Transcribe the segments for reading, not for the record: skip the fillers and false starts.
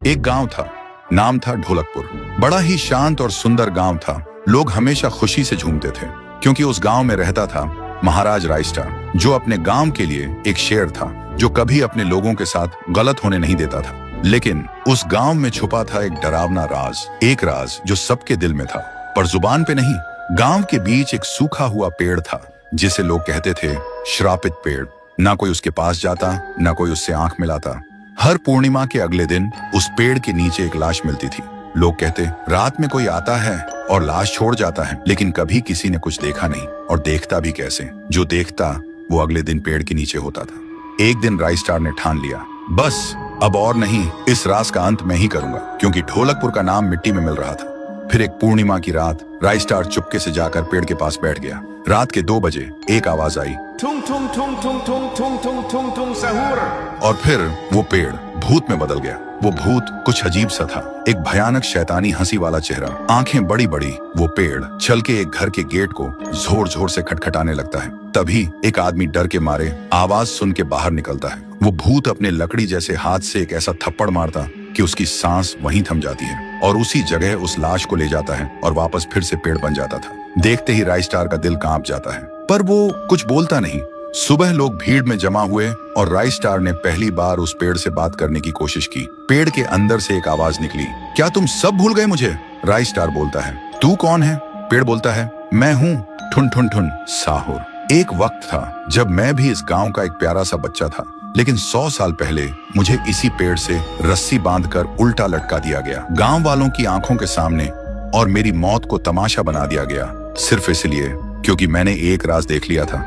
एक गांव था, नाम था ढोलकपुर। बड़ा ही शांत और सुंदर गांव था। लोग हमेशा खुशी से झूमते थे क्योंकि उस गांव में रहता था महाराज रायस्टार, जो अपने गांव के लिए एक शेर था जो कभी अपने लोगों के साथ गलत होने नहीं देता था। लेकिन उस गांव में छुपा था एक डरावना राज, एक राज जो सबके दिल में था पर जुबान पे नहीं। गांव के बीच एक सूखा हुआ पेड़ था जिसे लोग कहते थे श्रापित पेड़। ना कोई उसके पास जाता, ना कोई उससे आंख मिलाता। हर पूर्णिमा के अगले दिन उस पेड़ के नीचे एक लाश मिलती थी। लोग कहते रात में कोई आता है और लाश छोड़ जाता है, लेकिन कभी किसी ने कुछ देखा नहीं और देखता भी कैसे। जो देखता वो अगले दिन पेड़ के नीचे होता था। एक दिन रायस्टार ने ठान लिया, बस अब और नहीं, इस राज का अंत मैं ही करूंगा, क्योंकि ढोलकपुर का नाम मिट्टी में मिल रहा था। फिर एक पूर्णिमा की रात रायस्टार चुपके से जाकर पेड़ के पास बैठ गया। रात के 2 बजे एक आवाज आई, थुंग थुंग थुंग थुंग थुंग थुंग थुंग थुंग थुंग सहूर। और फिर वो पेड़ भूत में बदल गया। वो भूत कुछ अजीब सा था, एक भयानक शैतानी हंसी वाला चेहरा, आंखें बड़ी बड़ी। वो पेड़ चल के एक घर के गेट को जोर जोर से खटखटाने लगता है। तभी एक आदमी डर के मारे आवाज सुन के बाहर निकलता है। वो भूत अपने लकड़ी जैसे हाथ से एक ऐसा थप्पड़ मारता कि उसकी सांस वहीं थम जाती है और उसी जगह उस लाश को ले जाता है और वापस फिर से पेड़ बन जाता था। देखते ही रायस्टार का दिल कांप जाता है, पर वो कुछ बोलता नहीं। सुबह लोग भीड़ में जमा हुए और रायस्टार ने पहली बार उस पेड़ से बात करने की कोशिश की। पेड़ के अंदर से एक आवाज निकली, क्या तुम सब भूल गए मुझे? रायस्टार बोलता है, तू कौन है? पेड़ बोलता है, मैं हूँ ठुन ठुन ठुन साहुर। एक वक्त था जब मैं भी इस गांव का एक प्यारा सा बच्चा था, लेकिन 100 साल पहले मुझे इसी पेड़ से रस्सी बांधकर उल्टा लटका दिया गया, गांव वालों की आंखों के सामने, और मेरी मौत को तमाशा बना दिया गया, सिर्फ इसलिए क्योंकि मैंने एक राज देख लिया था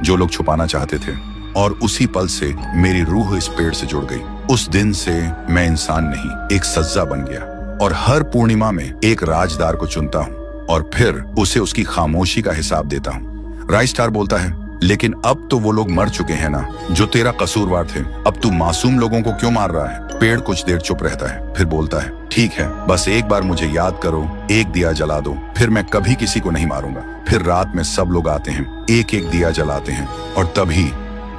जो लोग छुपाना चाहते थे। और उसी पल से मेरी रूह इस पेड़ से जुड़ गई। उस दिन से मैं इंसान नहीं, एक सज्जा बन गया और हर पूर्णिमा में एक राजदार को चुनता हूँ और फिर उसे उसकी खामोशी का हिसाब देता हूँ। रायस्टार बोलता है, लेकिन अब तो वो लोग मर चुके हैं ना जो तेरा कसूरवार थे। अब तू मासूम लोगों को क्यों मार रहा है? पेड़ कुछ देर चुप रहता है, फिर बोलता है, ठीक है, बस एक बार मुझे याद करो, एक दिया जला दो, फिर मैं कभी किसी को नहीं मारूंगा। फिर रात में सब लोग आते हैं, एक एक दिया जलाते हैं और तभी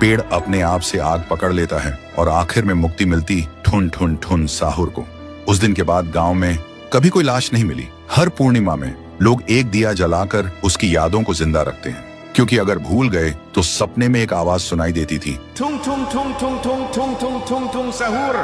पेड़ अपने आप से आग पकड़ लेता है और आखिर में मुक्ति मिलती ठुन ठुन ठुन साहुर को। उस दिन के बाद गांव में कभी कोई लाश नहीं मिली। हर पूर्णिमा में लोग एक दिया जलाकर उसकी यादों को जिंदा रखते हैं, क्योंकि अगर भूल गए तो सपने में एक आवाज सुनाई देती थी, थुंग थुंग थुंग थुंग थुंग थुंग थुंग थुंग थुंग सहूर।